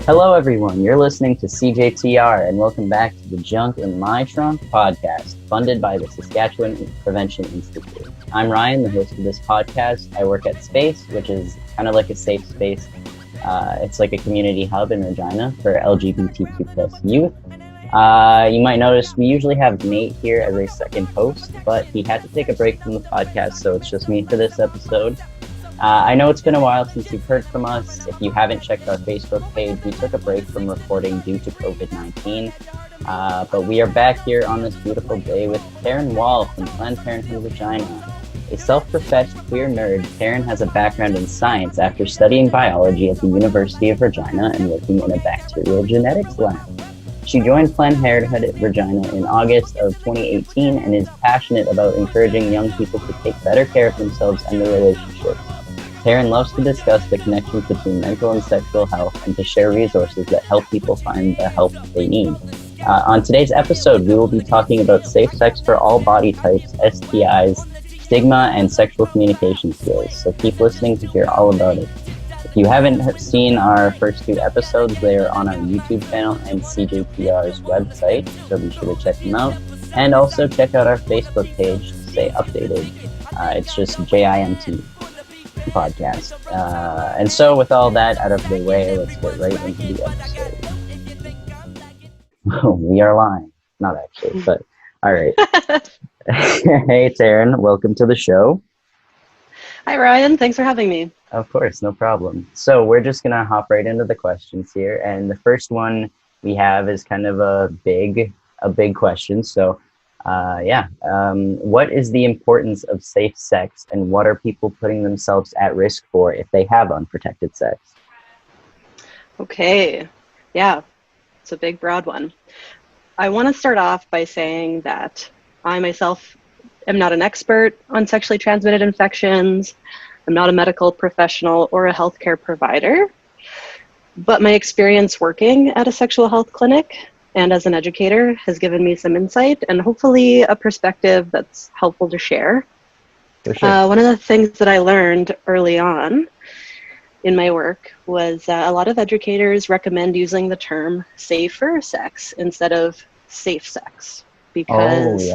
Hello, everyone. You're listening to CJTR, and welcome back to the Junk in My Trunk podcast, funded by the Saskatchewan Prevention Institute. I'm Ryan, the host of this podcast. I work at Space, which is kind of like a safe space. It's like a community hub in Regina for LGBTQ plus youth. You might notice we usually have Nate here as a second host, but he had to take a break from the podcast, so it's just me for this episode. I know it's been a while since you've heard from us. If you haven't checked our Facebook page, we took a break from recording due to COVID-19. But we are back here on this beautiful day with Taryn from Planned Parenthood Regina. A self-professed queer nerd, Taryn has a background in science after studying biology at the University of Regina and working in a bacterial genetics lab. She joined Planned Parenthood Regina in August of 2018 and is passionate about encouraging young people to take better care of themselves and their relationships. Taryn loves to discuss the connections between mental and sexual health and to share resources that help people find the help they need. On today's episode, we will be talking about safe sex for all body types, STIs, stigma, and sexual communication skills. So keep listening to hear all about it. If you haven't seen our first two episodes, they are on our YouTube channel and CJTR's website, so be sure to check them out. And also check out our Facebook page to stay updated. It's just JIMT podcast. And so with all that out of the way, let's get right into the episode. We are lying. Not actually, but all right. Hey, Taryn, welcome to the show. Hi, Ryan. Thanks for having me. Of course, no problem. So we're just going to hop right into the questions here. And the first one we have is kind of a big question. So what is the importance of safe sex, and what are people putting themselves at risk for if they have unprotected sex? Okay. Yeah, it's a big, broad one. I want to start off by saying that I myself am not an expert on sexually transmitted infections. I'm not a medical professional or a healthcare provider, but my experience working at a sexual health clinic and as an educator has given me some insight and hopefully a perspective that's helpful to share. For sure. One of the things that I learned early on in my work was a lot of educators recommend using the term safer sex instead of safe sex because,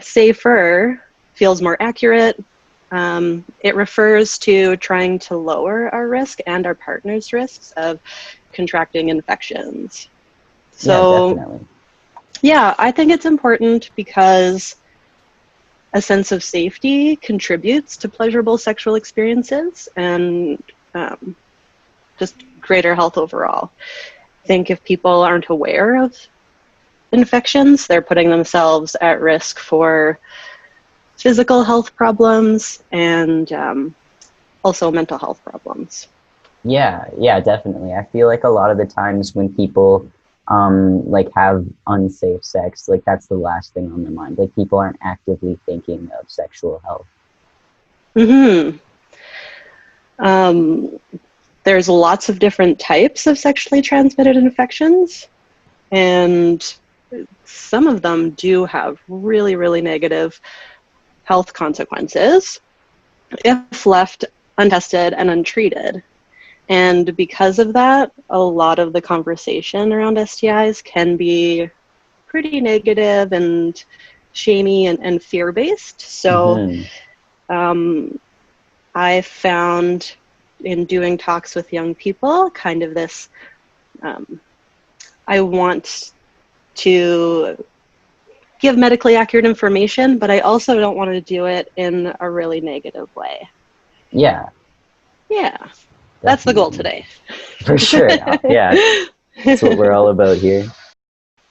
safer feels more accurate. It refers to trying to lower our risk and our partner's risks of contracting infections. So, definitely. Yeah, I think it's important because a sense of safety contributes to pleasurable sexual experiences and just greater health overall. I think if people aren't aware of infections, they're putting themselves at risk for physical health problems and also mental health problems. Yeah, definitely. I feel like a lot of the times when people have unsafe sex, like that's the last thing on their mind. Like people aren't actively thinking of sexual health. There's lots of different types of sexually transmitted infections, and some of them do have really, really negative health consequences if left untested and untreated. And because of that, a lot of the conversation around STIs can be pretty negative and shamey and fear-based. So I found in doing talks with young people kind of this, I want to give medically accurate information, but I also don't want to do it in a really negative way. Yeah. That's the goal today. For sure. Yeah. That's what we're all about here.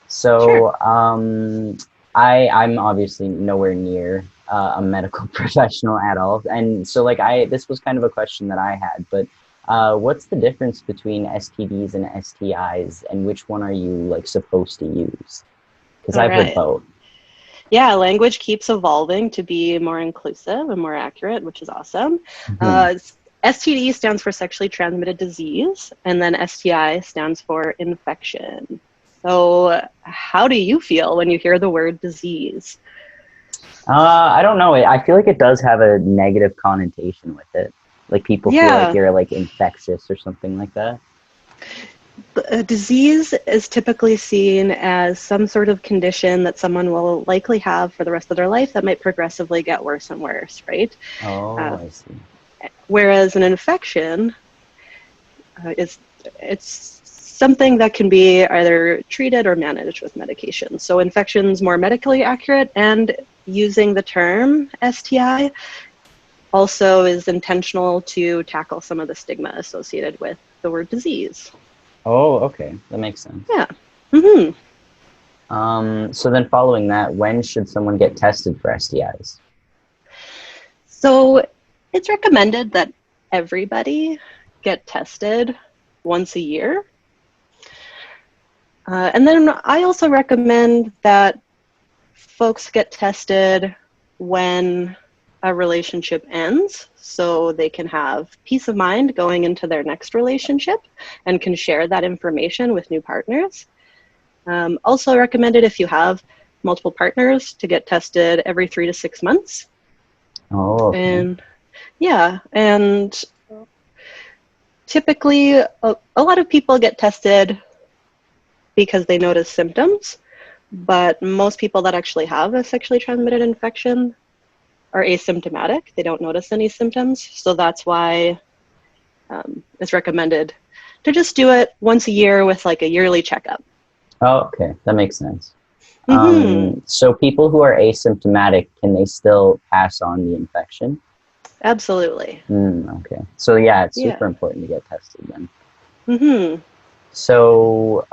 So, Sure. I'm obviously nowhere near a medical professional at all. And so this was kind of a question that I had, but what's the difference between STDs and STIs, and which one are you supposed to use? Because I've heard both. Yeah, language keeps evolving to be more inclusive and more accurate, which is awesome. STD stands for sexually transmitted disease, and then STI stands for infection. So how do you feel when you hear the word disease? I don't know. I feel like it does have a negative connotation with it. Like people feel like you're infectious or something like that. A disease is typically seen as some sort of condition that someone will likely have for the rest of their life that might progressively get worse and worse, right? Oh, I see. Whereas an infection is it's something that can be either treated or managed with medication. So infection's more medically accurate, and using the term STI also is intentional to tackle some of the stigma associated with the word disease. Oh, okay. That makes sense. Yeah. Mm-hmm. So then following that, when should someone get tested for STIs? So it's recommended that everybody get tested once a year. And then I also recommend that folks get tested when a relationship ends, so they can have peace of mind going into their next relationship and can share that information with new partners. Also recommended if you have multiple partners to get tested every 3 to 6 months. Oh, okay. And yeah, and typically a lot of people get tested because they notice symptoms, but most people that actually have a sexually transmitted infection are asymptomatic. They don't notice any symptoms. So that's why it's recommended to just do it once a year with like a yearly checkup. Oh, okay. That makes sense. Mm-hmm. So people who are asymptomatic, can they still pass on the infection? Absolutely. Okay. So yeah, it's Yeah. super important to get tested then. Mm-hmm. So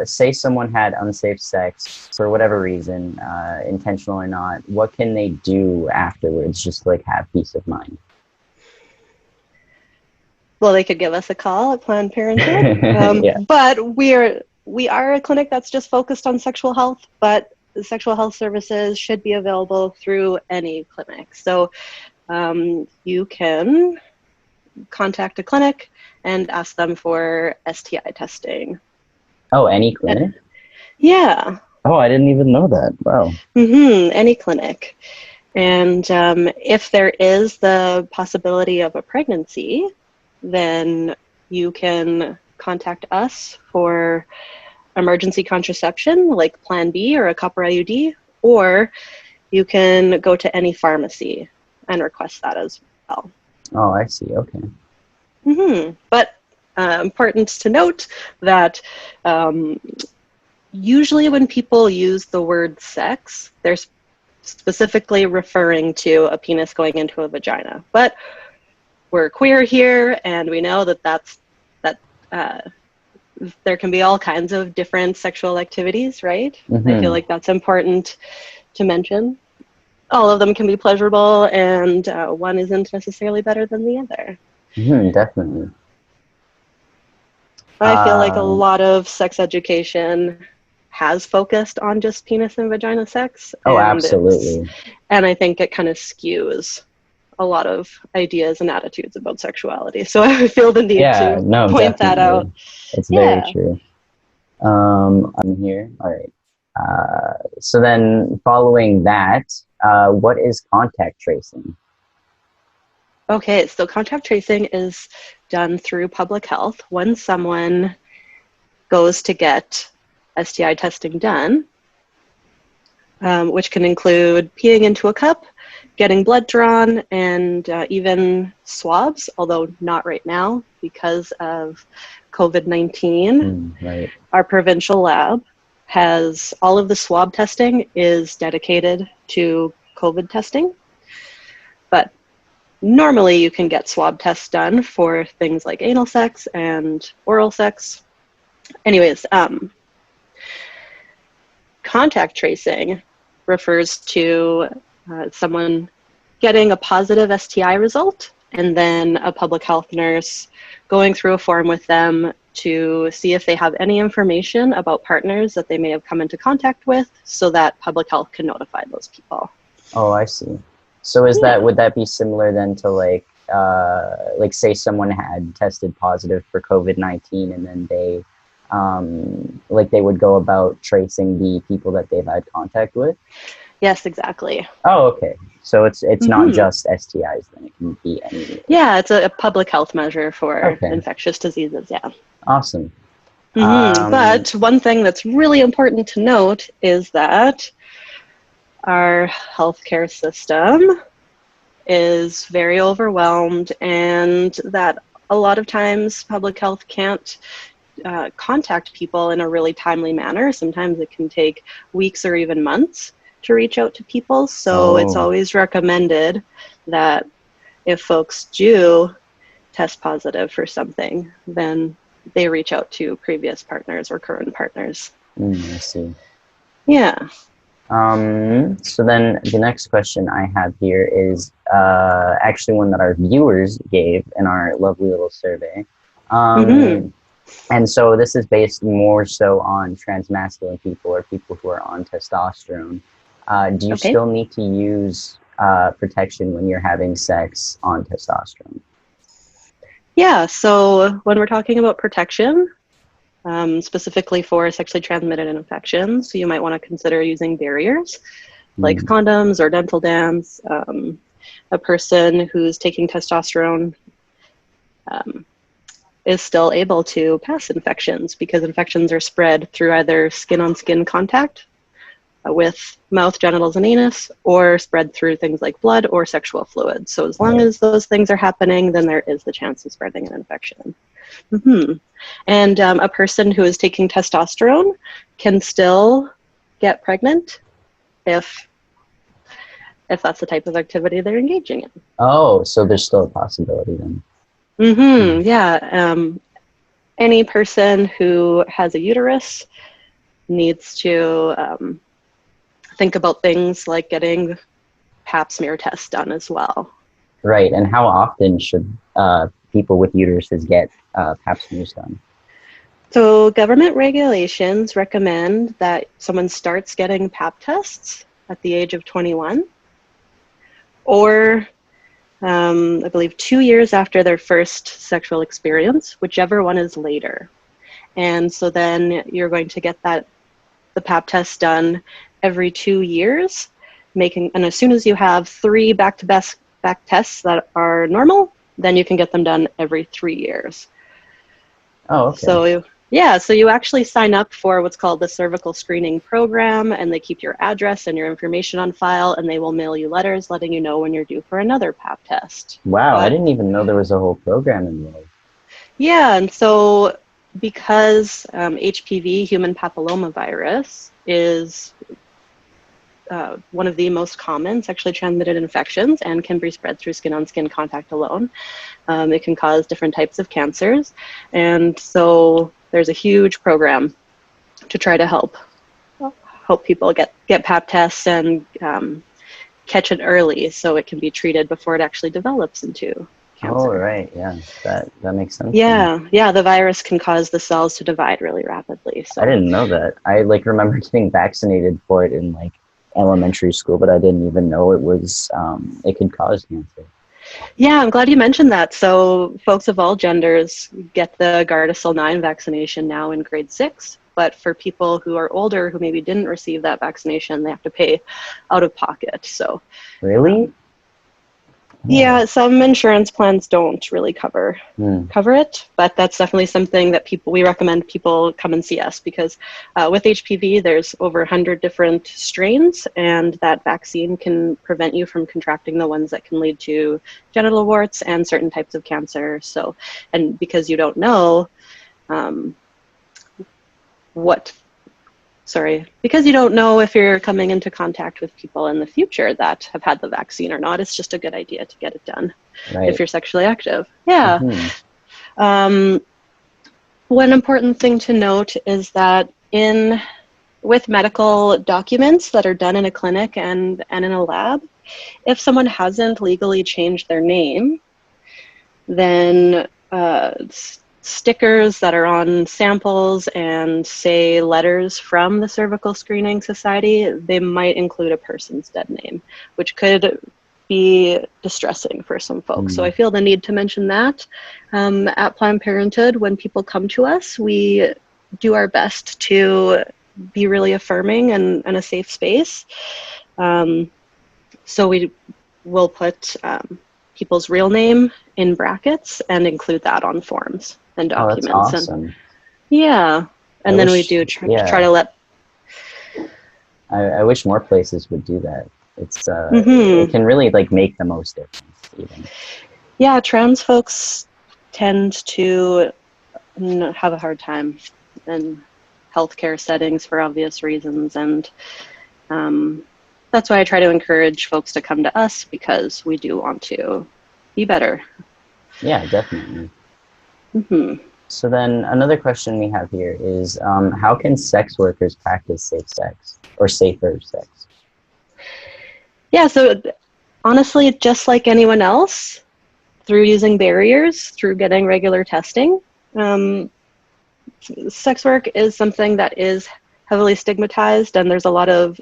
say someone had unsafe sex for whatever reason, intentional or not, what can they do afterwards just to like have peace of mind? Well, they could give us a call at Planned Parenthood. Yeah. But we are a clinic that's just focused on sexual health, but sexual health services should be available through any clinic. So you can contact a clinic and ask them for STI testing. Oh, any clinic? Yeah. Oh, I didn't even know that. Wow. Mm-hmm. Any clinic. And if there is the possibility of a pregnancy, then you can contact us for emergency contraception like Plan B or a copper IUD, or you can go to any pharmacy and request that as well. Oh, I see. Okay. Mm-hmm. But important to note that usually when people use the word sex, they're specifically referring to a penis going into a vagina. But we're queer here, and we know that there can be all kinds of different sexual activities, right? I feel like that's important to mention. All of them can be pleasurable, and one isn't necessarily better than the other. Definitely. I feel like a lot of sex education has focused on just penis and vagina sex. Oh, And absolutely. and I think it kind of skews a lot of ideas and attitudes about sexuality. So I feel the need to point that out. It's very Yeah. true. I'm here. All right. So then following that, what is contact tracing? Okay, so contact tracing is done through public health. When someone goes to get STI testing done, which can include peeing into a cup, getting blood drawn, and even swabs, although not right now because of COVID-19. Right. Our provincial lab has all of the swab testing is dedicated to COVID testing. But normally you can get swab tests done for things like anal sex and oral sex. Anyways, contact tracing refers to someone getting a positive STI result and then a public health nurse going through a form with them to see if they have any information about partners that they may have come into contact with so that public health can notify those people. Oh, I see. So would that be similar then to like say someone had tested positive for COVID-19 and then they they would go about tracing the people that they've had contact with? Yes, exactly. Oh, okay. So it's not Hmm. just STIs, then it can be any. Yeah, it's a public health measure for Okay, infectious diseases. Yeah. awesome. Um, But one thing that's really important to note is that our healthcare system is very overwhelmed, and that a lot of times public health can't contact people in a really timely manner. Sometimes it can take weeks or even months to reach out to people. So it's oh, always recommended that if folks do test positive for something, then they reach out to previous partners or current partners. I see. Yeah. So then the next question I have here is actually one that our viewers gave in our lovely little survey. Mm-hmm. Um, and so this is based more so on transmasculine people or people who are on testosterone. Do you Okay. still need to use protection when you're having sex on testosterone? Yeah. So when we're talking about protection, specifically for sexually transmitted infections, you might want to consider using barriers like Mm, condoms or dental dams. A person who's taking testosterone um, is still able to pass infections because infections are spread through either skin on skin contact with mouth, genitals, and anus, or spread through things like blood or sexual fluids. So as long right. as those things are happening, then there is the chance of spreading an infection. Mm-hmm. And a person who is taking testosterone can still get pregnant if that's the type of activity they're engaging in. Oh, so there's still a possibility then. Mm-hmm. Yeah. Any person who has a uterus needs to think about things like getting pap smear tests done as well. Right. And how often should people with uteruses get pap smears done? So government regulations recommend that someone starts getting pap tests at the age of 21, or I believe 2 years after their first sexual experience, whichever one is later. And so then you're going to get the pap test done every 2 years, and as soon as you have 3 back tests that are normal, then you can get them done every 3 years. Oh, okay. So yeah, so you actually sign up for what's called the cervical screening program, and they keep your address and your information on file, and they will mail you letters letting you know when you're due for another pap test. Wow, I But didn't even know there was a whole program involved. yeah, and so because HPV, human papillomavirus, is one of the most common sexually transmitted infections and can be spread through skin-on-skin contact alone. It can cause different types of cancers. And so there's a huge program to try to help people get pap tests and catch it early so it can be treated before it actually develops into Oh, cancer. right. Yeah, that makes sense then. Yeah, the virus can cause the cells to divide really rapidly. I So didn't know that. I like remember getting vaccinated for it in like elementary school, but I didn't even know it was it could cause cancer. yeah, I'm glad you mentioned that. So folks of all genders get the Gardasil 9 vaccination now in grade 6. But for people who are older who maybe didn't receive that vaccination, they have to pay out of pocket. So Really? Oh. yeah, some insurance plans don't really cover Hmm. it, but that's definitely something that we recommend people come and see us because with HPV, there's over 100 different strains, and that vaccine can prevent you from contracting the ones that can lead to genital warts and certain types of cancer. So, and because you don't know um, because you don't know if you're coming into contact with people in the future that have had the vaccine or not, it's just a good idea to get it done if Right. you're sexually active. Yeah. Hmm. Um, one important thing to note is that with medical documents that are done in a clinic and in a lab, if someone hasn't legally changed their name, then stickers that are on samples and say letters from the Cervical Screening Society, they might include a person's dead name, which could be distressing for some folks. So Hmm. I feel the need to mention that. At Planned Parenthood, when people come to us, we do our best to be really affirming and a safe space. So we will put people's real name in brackets and include that on forms and Oh, that's documents. awesome. And yeah, and then we do try to let. I wish more places would do that. It's Mm-hmm. it can really like make the most difference even. Yeah, trans folks tend to have a hard time in healthcare settings for obvious reasons, and that's why I try to encourage folks to come to us, because we do want to be better. Yeah, definitely. Mm-hmm. So then another question we have here is, how can sex workers practice safe sex or safer sex? Yeah, so honestly, just like anyone else, through using barriers, through getting regular testing. Sex work is something that is heavily stigmatized, and there's a lot of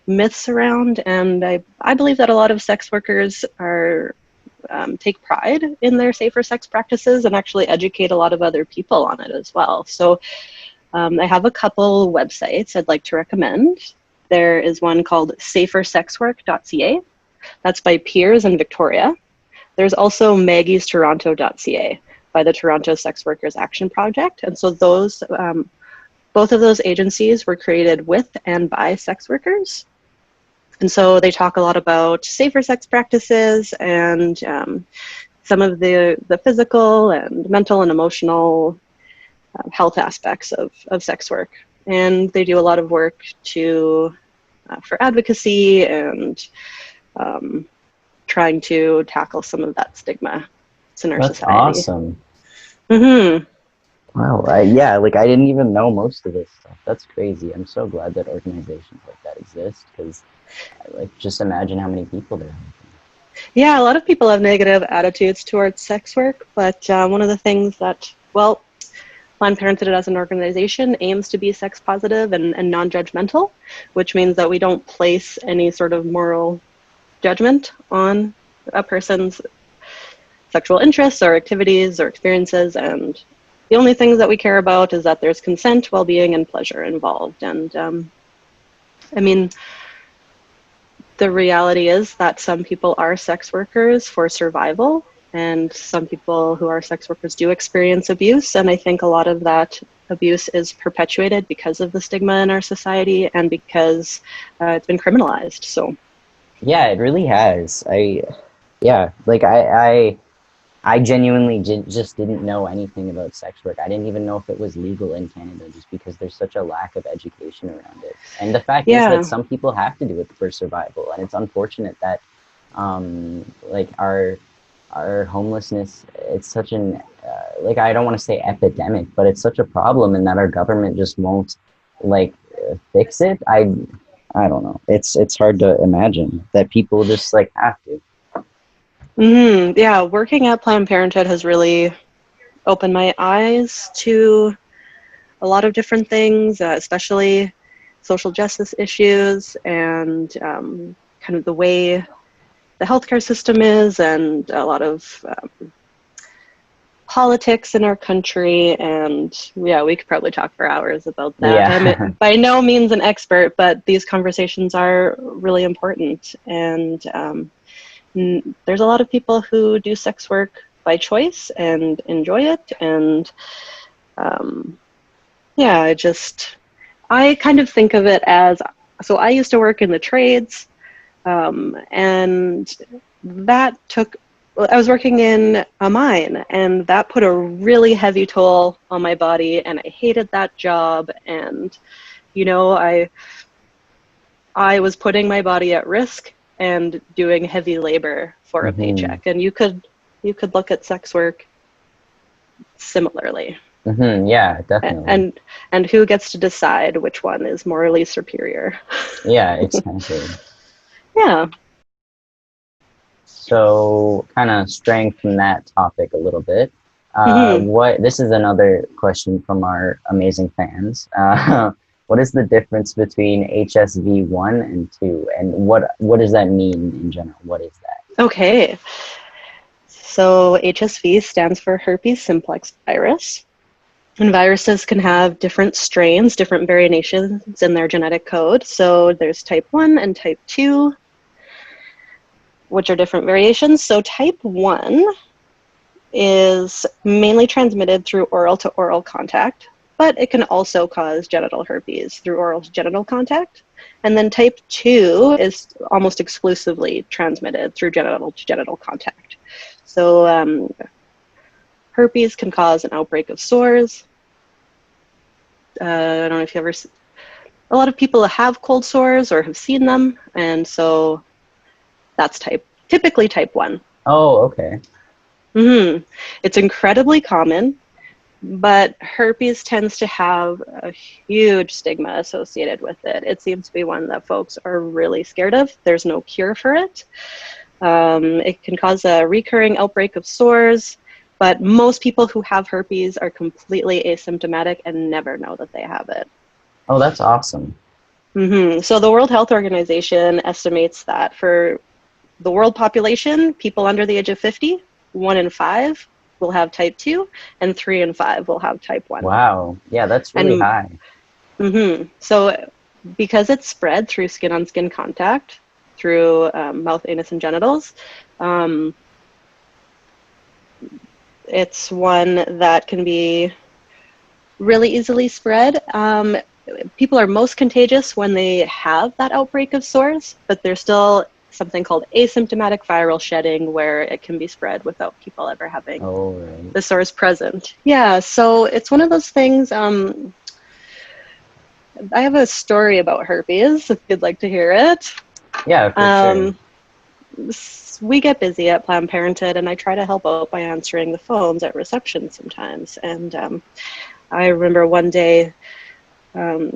myths around, and I believe that a lot of sex workers are take pride in their safer sex practices and actually educate a lot of other people on it as well. So I have a couple websites I'd like to recommend. There is one called safersexwork.ca. That's by Piers in Victoria. There's also maggiestoronto.ca by the Toronto Sex Workers Action Project. And so those, both of those agencies were created with and by sex workers. And so they talk a lot about safer sex practices and some of the physical and mental and emotional health aspects of sex work. And they do a lot of work to for advocacy and trying to tackle some of that stigma in our society. That's awesome. Mm-hmm. Wow, yeah, like I didn't even know most of this stuff. That's crazy. I'm so glad that organizations like that exist, because like just imagine how many people there are. Yeah, a lot of people have negative attitudes towards sex work, but one of the things that, well, Planned Parenthood as an organization aims to be sex positive and non-judgmental, which means that we don't place any sort of moral judgment on a person's sexual interests or activities or experiences. And the only things that we care about is that there's consent, well-being, and pleasure involved. And I mean, the reality is that some people are sex workers for survival, and some people who are sex workers do experience abuse. And I think a lot of that abuse is perpetuated because of the stigma in our society and because it's been criminalized. So Yeah, it really has. I genuinely just didn't know anything about sex work. I didn't even know if it was legal in Canada, just because there's such a lack of education around it. And the fact is that some people have to do it for survival, and it's unfortunate that like our homelessness, it's such an like, I don't want to say epidemic, but it's such a problem, and that our government just won't like fix it. I don't know. It's hard to imagine that people just like have to. Mm-hmm. Yeah, working at Planned Parenthood has really opened my eyes to a lot of different things, especially social justice issues and kind of the way the healthcare system is, and a lot of politics in our country. And yeah, we could probably talk for hours about that. Yeah. I'm by no means an expert, but these conversations are really important. And there's a lot of people who do sex work by choice and enjoy it. And yeah, I kind of think of it as, so I used to work in the trades, and I was working in a mine, and that put a really heavy toll on my body, and I hated that job. And, you know, I was putting my body at risk and doing heavy labor for a paycheck. And you could look at sex work similarly. Yeah, definitely. And who gets to decide which one is morally superior? Yeah, exactly. Yeah. So, kind of straying from that topic a little bit. This is another question from our amazing fans. What is the difference between HSV 1 and 2, and what does that mean in general? What is that? Okay. So HSV stands for herpes simplex virus. And viruses can have different strains, different variations in their genetic code. So there's type 1 and type 2, which are different variations. So type 1 is mainly transmitted through oral to oral contact, but it can also cause genital herpes through oral to genital contact. And then type 2 is almost exclusively transmitted through genital to genital contact. So herpes can cause an outbreak of sores. I don't know if you ever, a lot of people have cold sores or have seen them, and so that's typically type 1. Oh, okay. It's incredibly common, but herpes tends to have a huge stigma associated with it. It seems to be one that folks are really scared of. There's no cure for it. It can cause a recurring outbreak of sores, but most people who have herpes are completely asymptomatic and never know that they have it. Oh, that's awesome. So the World Health Organization estimates that for the world population, people under the age of 50, 1 in 5 will have type 2, and 3 in 5 will have type 1. Wow. Yeah, that's really high. So because it's spread through skin-on-skin contact, through mouth, anus, and genitals, it's one that can be really easily spread. People are most contagious when they have that outbreak of sores, but there's still something called asymptomatic viral shedding where it can be spread without people ever having the sores present. Yeah, so it's one of those things. I have a story about herpes if you'd like to hear it. Yeah, for sure. We get busy at Planned Parenthood, and I try to help out by answering the phones at reception sometimes. And I remember one day a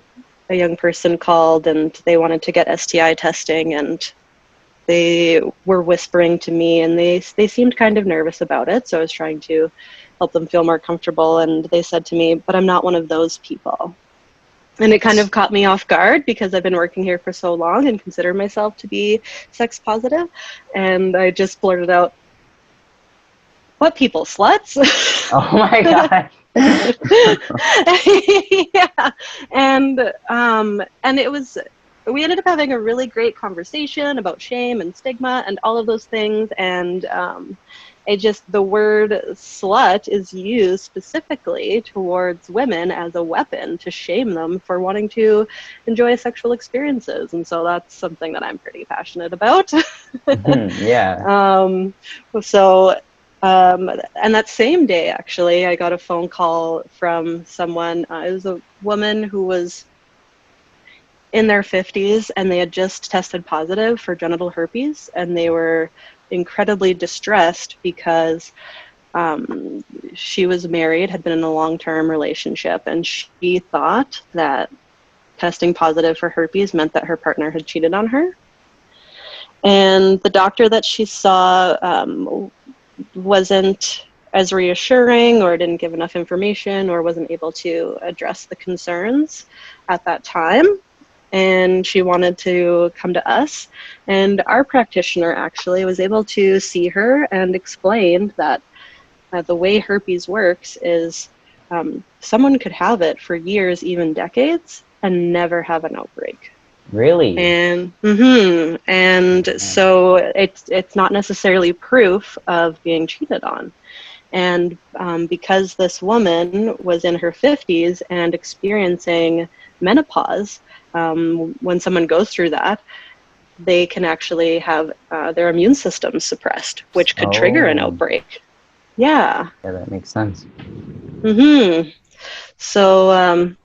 young person called and they wanted to get STI testing, and they were whispering to me, and they seemed kind of nervous about it. So I was trying to help them feel more comfortable, and they said to me, "But I'm not one of those people." And it kind of caught me off guard because I've been working here for so long and consider myself to be sex positive. And I just blurted out, "What people, sluts?" Oh my God. Yeah. And it was, we ended up having a really great conversation about shame and stigma and all of those things. And the word slut is used specifically towards women as a weapon to shame them for wanting to enjoy sexual experiences. And so that's something that I'm pretty passionate about. Yeah. And that same day, actually, I got a phone call from someone. It was a woman who was in their 50s, and they had just tested positive for genital herpes, and they were incredibly distressed because she was married, had been in a long-term relationship, and she thought that testing positive for herpes meant that her partner had cheated on her. And the doctor that she saw wasn't as reassuring, or didn't give enough information, or wasn't able to address the concerns at that time. And she wanted to come to us. And our practitioner actually was able to see her and explained that the way herpes works is someone could have it for years, even decades, and never have an outbreak. Really? And so it's not necessarily proof of being cheated on. And because this woman was in her 50s and experiencing menopause, when someone goes through that, they can actually have their immune system suppressed, which could trigger an outbreak. Yeah. Yeah, that makes sense. So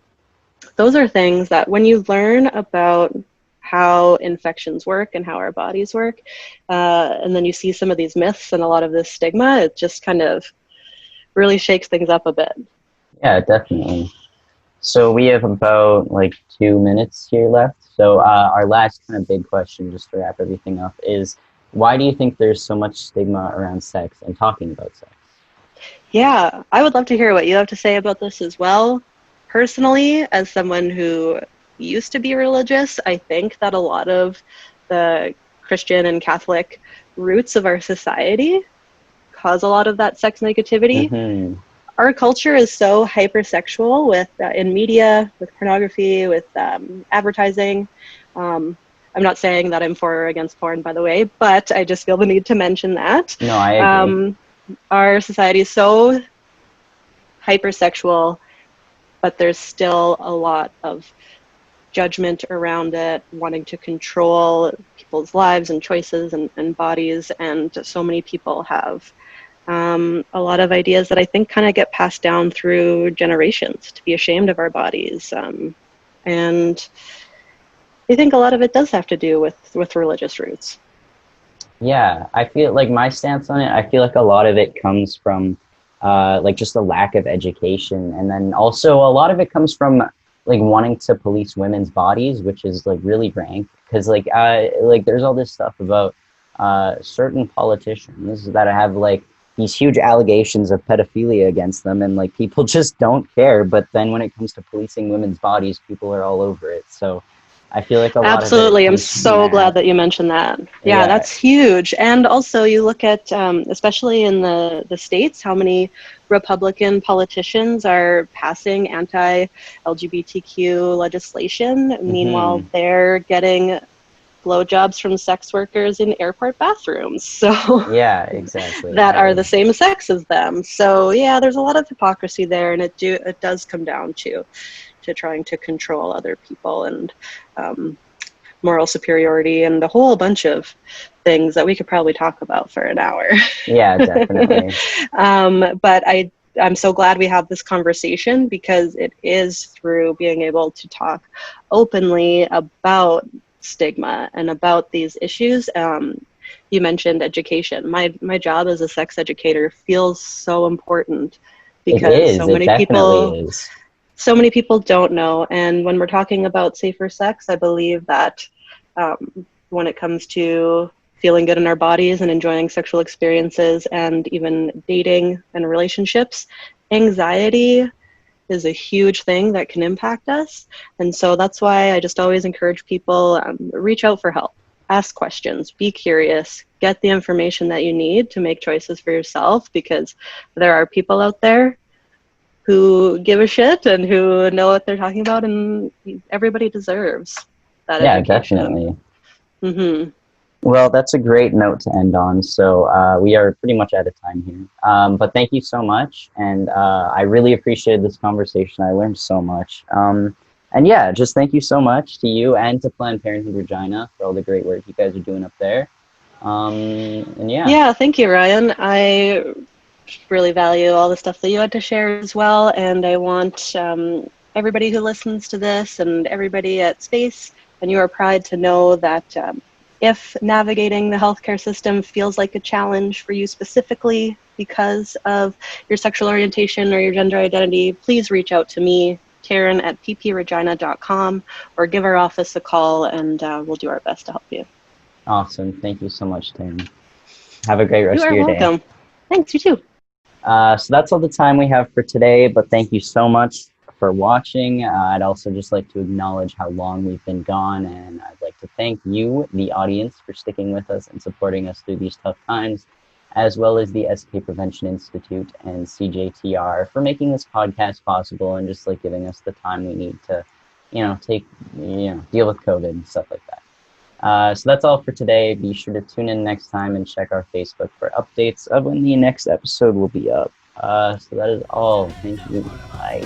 those are things that when you learn about how infections work and how our bodies work, and then you see some of these myths and a lot of this stigma, it just kind of really shakes things up a bit. Yeah, definitely. So we have about 2 minutes here left. So our last kind of big question, just to wrap everything up, is why do you think there's so much stigma around sex and talking about sex? Yeah, I would love to hear what you have to say about this as well. Personally, as someone who used to be religious, I think that a lot of the Christian and Catholic roots of our society cause a lot of that sex negativity. our culture is so hypersexual with in media, with pornography, with advertising. I'm not saying that I'm for or against porn, by the way, but I just feel the need to mention that. No, I agree. Our society is so hypersexual, but there's still a lot of judgment around it, wanting to control people's lives and choices and bodies. And so many people have a lot of ideas that I think kind of get passed down through generations to be ashamed of our bodies. And I think a lot of it does have to do with religious roots. Yeah, I feel like my stance on it, I feel like a lot of it comes from like just a lack of education. And then also a lot of it comes from like wanting to police women's bodies, which is like really rank. Because like there's all this stuff about certain politicians that have like these huge allegations of pedophilia against them, and like people just don't care. But then when it comes to policing women's bodies, people are all over it. So I feel like a lot of it Absolutely. I'm comes from so glad that. that you mentioned that. Yeah, Yeah. that's huge. And also you look at, especially in the States, how many Republican politicians are passing anti-LGBTQ legislation. Meanwhile, Hmm. they're getting blowjobs from sex workers in airport bathrooms. So Yeah, exactly. that are the same sex as them. So yeah, there's a lot of hypocrisy there, and it does come down to trying to control other people and moral superiority and a whole bunch of things that we could probably talk about for an hour. Yeah, definitely. But I'm so glad we have this conversation, because it is through being able to talk openly about stigma and about these issues. You mentioned education. My job as a sex educator feels so important, It because is. It definitely is. so many people don't know. And when we're talking about safer sex, I believe that when it comes to feeling good in our bodies and enjoying sexual experiences and even dating and relationships, anxiety is a huge thing that can impact us. And so that's why I just always encourage people, reach out for help, ask questions, be curious, get the information that you need to make choices for yourself, because there are people out there who give a shit and who know what they're talking about, and everybody deserves that Yeah, education. definitely. Mm-hmm. Well, that's a great note to end on. So we are pretty much out of time here. But thank you so much. And I really appreciated this conversation. I learned so much. And yeah, just thank you so much to you and to Planned Parenthood Regina for all the great work you guys are doing up there. And yeah. Yeah, thank you, Ryan. I really value all the stuff that you had to share as well. And I want everybody who listens to this and everybody at Space and Your Pride to know that if navigating the healthcare system feels like a challenge for you specifically because of your sexual orientation or your gender identity, please reach out to me, Taryn at ppregina.com, or give our office a call, and we'll do our best to help you. Awesome. Thank you so much, Taryn. Have a great You rest of are your day. welcome. Thanks, you too. So that's all the time we have for today, but thank you so much for watching. I'd also just like to acknowledge how long we've been gone, and I'd like to thank you, the audience, for sticking with us and supporting us through these tough times, as well as the SK Prevention Institute and CJTR for making this podcast possible and just like giving us the time we need to, deal with COVID and stuff like that. So that's all for today. Be sure to tune in next time and check our Facebook for updates of when the next episode will be up. So that is all. Thank you. Bye.